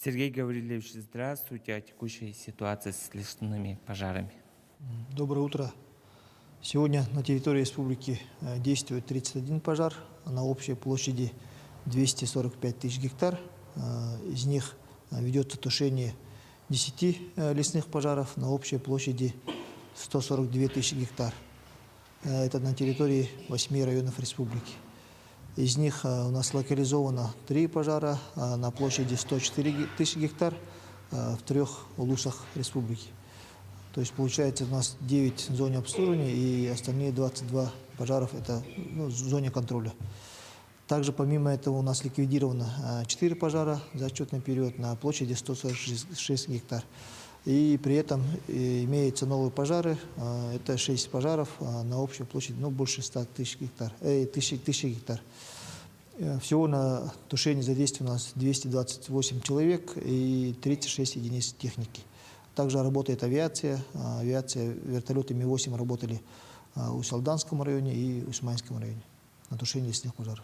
Сергей Гаврилович, здравствуйте. О текущей ситуации с лесными пожарами. Доброе утро. Сегодня на территории республики действует 31 пожар на общей площади 245 тысяч гектар. Из них ведется тушение 10 лесных пожаров на общей площади 142 тысячи гектар. Это на территории 8 районов республики. Из них у нас локализовано 3 пожара на площади 104 тысячи гектар в 3 улусах республики. То есть получается у нас 9 в зоне обслуживания и остальные 22 пожаров это в зоне контроля. Также помимо этого у нас ликвидировано 4 пожара за отчетный период на площади 146 гектар. И при этом имеются новые пожары, это 6 пожаров на общей площади больше 100 тысяч гектар. Всего на тушении задействовано у нас 228 человек и 36 единиц техники. Также работает авиация. Вертолеты Ми-8 работали в Усть-Алданском районе и Усманском районе на тушении лесных пожаров.